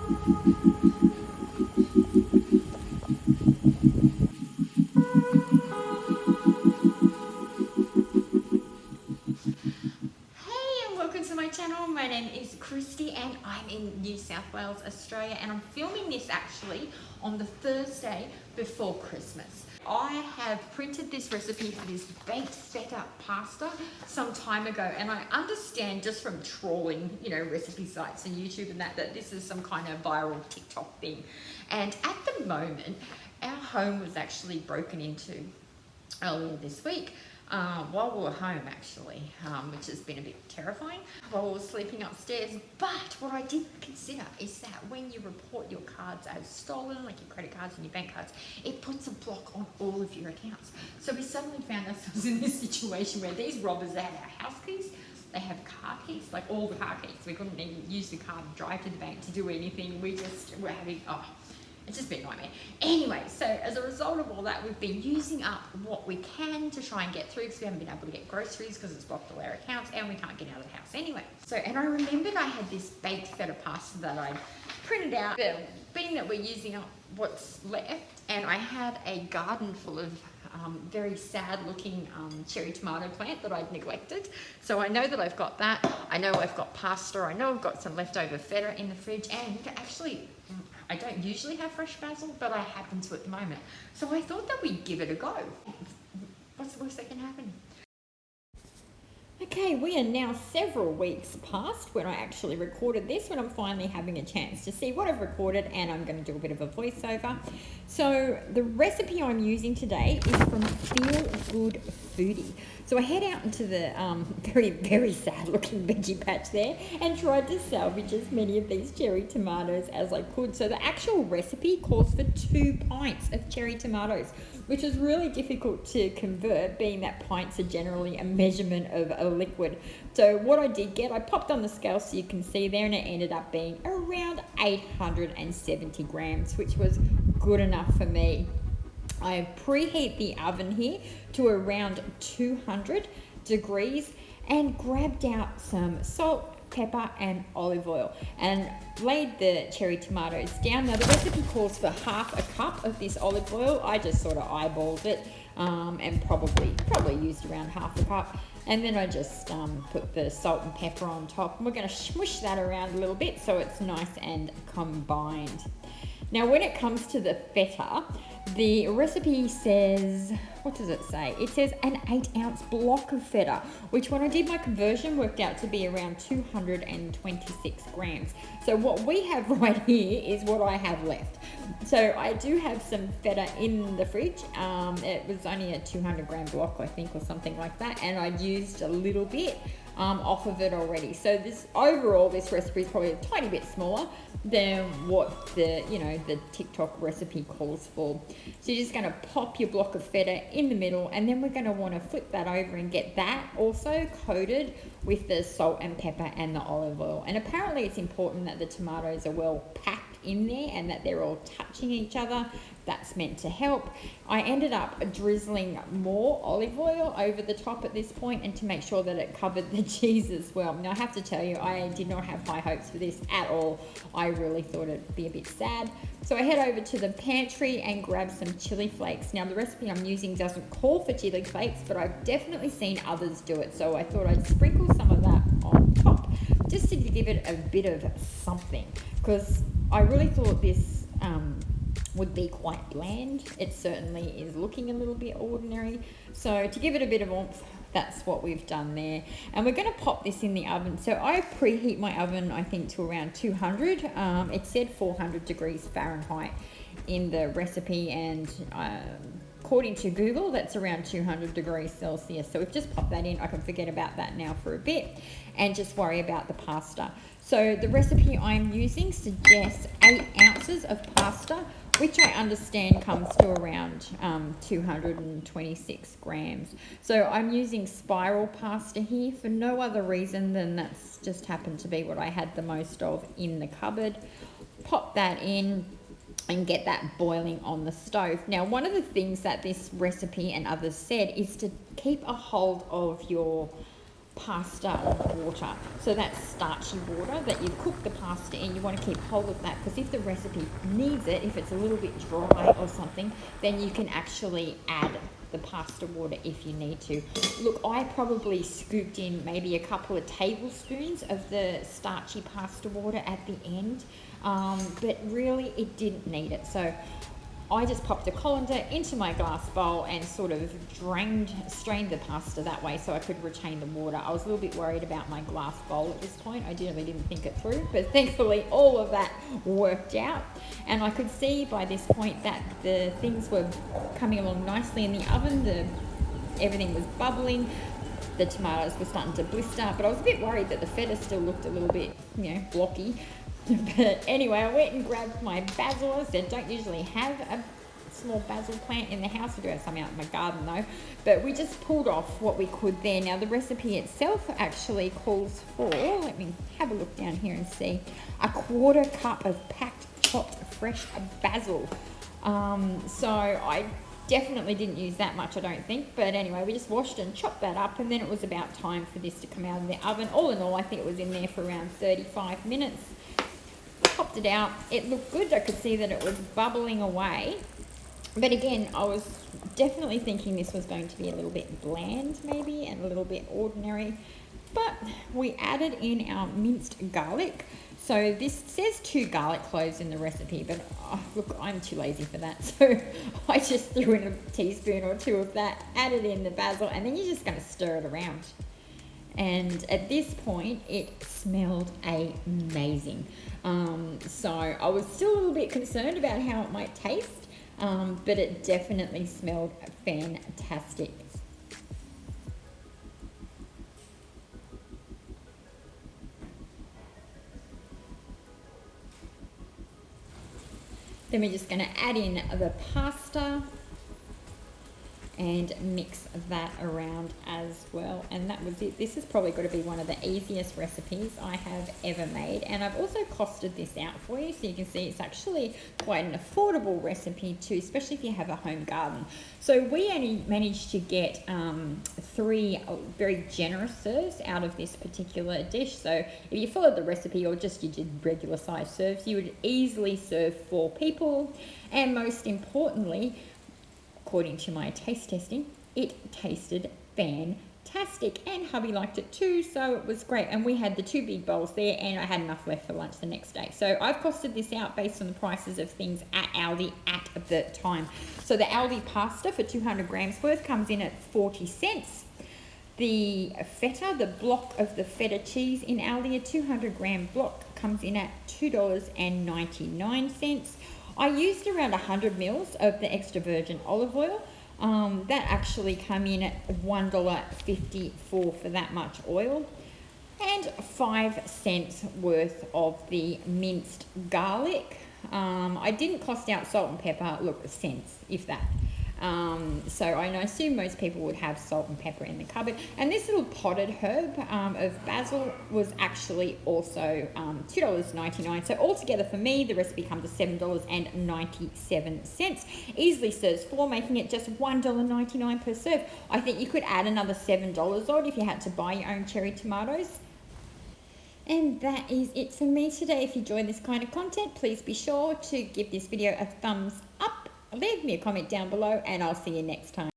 Welcome to my channel. My name is Christy and I'm in New South Wales, Australia, and I'm filming this actually on the Thursday before Christmas. I have printed this recipe for this baked feta pasta some time ago, and I understand just from trawling, recipe sites and YouTube and that this is some kind of viral TikTok thing. And at the moment, our home was actually broken into earlier this week. While we were home actually, which has been a bit terrifying while we were sleeping upstairs. But what I did consider is that when you report your cards as stolen, like your credit cards and your bank cards, it puts a block on all of your accounts. So we suddenly found ourselves in this situation where these robbers, they had our house keys, they have car keys, like all the car keys. We couldn't even use the car to drive to the bank to do anything. We just were having, it's just been a nightmare. Anyway, so as a result of all that, we've been using up what we can to try and get through, because we haven't been able to get groceries because it's blocked all our accounts and we can't get out of the house anyway. So, and I remembered I had this baked feta pasta that I printed out, being that we're using up what's left, and I had a garden full of very sad looking cherry tomato plant that I'd neglected. So I know that I've got that. I know I've got pasta. I know I've got some leftover feta in the fridge, and actually I don't usually have fresh basil, but I happen to at the moment. So I thought that we'd give it a go. What's the worst that can happen? Okay, we are now several weeks past when I actually recorded this, when I'm finally having a chance to see what I've recorded, and I'm going to do a bit of a voiceover. So the recipe I'm using today is from Feel Good Foodie. So I head out into the very, very sad looking veggie patch there and tried to salvage as many of these cherry tomatoes as I could. So the actual recipe calls for 2 pints of cherry tomatoes, which is really difficult to convert, being that pints are generally a measurement of a liquid. So what I did get, I popped on the scale so you can see there, and it ended up being around 870 grams, which was good enough for me. I preheat the oven here to around 200 degrees and grabbed out some salt, pepper and olive oil and laid the cherry tomatoes down. Now the recipe calls for half a cup of this olive oil. I just sort of eyeballed it and probably used around half a cup. And then I just put the salt and pepper on top, and we're going to smush that around a little bit so it's nice and combined. Now when it comes to the feta, the recipe says, what does it say? It says an 8-ounce block of feta, which when I did my conversion worked out to be around 226 grams. So what we have right here is what I have left. So I do have some feta in the fridge. It was only a 200 gram block, I think, or something like that. And I used a little bit off of it already. So this overall, this recipe is probably a tiny bit smaller than what the TikTok recipe calls for. So you're just going to pop your block of feta in the middle, and then we're going to want to flip that over and get that also coated with the salt and pepper and the olive oil. And apparently it's important that the tomatoes are well packed in there and that they're all touching each other. That's meant to help. I ended up drizzling more olive oil over the top at this point, and to make sure that it covered the cheese as well. Now I have to tell you, I did not have high hopes for this at all. I really thought it'd be a bit sad. So I head over to the pantry and grab some chili flakes. Now the recipe I'm using doesn't call for chili flakes, but I've definitely seen others do it. So I thought I'd sprinkle some of that on top just to give it a bit of something, because I really thought this would be quite bland. It certainly is looking a little bit ordinary. So to give it a bit of oomph, that's what we've done there. And we're going to pop this in the oven. So I preheat my oven, I think, to around 200. It said 400 degrees Fahrenheit in the recipe, and according to Google, that's around 200 degrees Celsius. So we've just popped that in. I can forget about that now for a bit and just worry about the pasta. So the recipe I'm using suggests 8 ounces of pasta, which I understand comes to around 226 grams. So I'm using spiral pasta here for no other reason than that's just happened to be what I had the most of in the cupboard. Pop that in and get that boiling on the stove. Now, one of the things that this recipe and others said is to keep a hold of your pasta water. So that's starchy water that you've cooked the pasta in. You want to keep hold of that, because if the recipe needs it, if it's a little bit dry or something, then you can actually add the pasta water if you need to. Look, I probably scooped in maybe a couple of tablespoons of the starchy pasta water at the end, but really it didn't need it. So I just popped a colander into my glass bowl and sort of strained the pasta that way so I could retain the water. I was a little bit worried about my glass bowl at this point. I really didn't think it through, but thankfully all of that worked out. And I could see by this point that the things were coming along nicely in the oven. Everything was bubbling. The tomatoes were starting to blister, but I was a bit worried that the feta still looked a little bit, blocky. But anyway, I went and grabbed my basil. I said, don't usually have a small basil plant in the house. I do have some out in my garden though. But we just pulled off what we could there. Now the recipe itself actually calls for, let me have a look down here and see, a 1/4 cup of packed chopped fresh basil. So I definitely didn't use that much, I don't think. But anyway, we just washed and chopped that up, and then it was about time for this to come out of the oven. All in all, I think it was in there for around 35 minutes. Popped it out. It looked good. I could see that it was bubbling away. But again, I was definitely thinking this was going to be a little bit bland maybe and a little bit ordinary. But we added in our minced garlic. So this says 2 garlic cloves in the recipe, but look, I'm too lazy for that. So I just threw in a teaspoon or 2 of that, added in the basil, and then you're just going to stir it around. And at this point, it smelled amazing. So I was still a little bit concerned about how it might taste, but it definitely smelled fantastic. Then we're just going to add in the pasta and mix that around as well, and that was it. This has probably got to be one of the easiest recipes I have ever made, and I've also costed this out for you so you can see it's actually quite an affordable recipe too, especially if you have a home garden. So we only managed to get 3 very generous serves out of this particular dish. So if you followed the recipe or just you did regular size serves, you would easily serve 4 people, and most importantly, according to my taste testing, it tasted fantastic, and hubby liked it too, so it was great. And we had the 2 big bowls there, and I had enough left for lunch the next day. So I've costed this out based on the prices of things at Aldi at the time. So the Aldi pasta for 200 grams worth comes in at 40 cents. The feta, the block of the feta cheese in Aldi, a 200 gram block, comes in at $2.99. I used around 100 mils of the extra virgin olive oil. That actually come in at $1.54 for that much oil. And 5 cents worth of the minced garlic. I didn't cost out salt and pepper, look, cents, if that. So I assume most people would have salt and pepper in the cupboard. And this little potted herb of basil was actually also $2.99. So altogether for me, the recipe comes to $7.97. Easily serves 4, making it just $1.99 per serve. I think you could add another $7 on if you had to buy your own cherry tomatoes. And that is it for me today. If you enjoy this kind of content, please be sure to give this video a thumbs up. Leave me a comment down below, and I'll see you next time.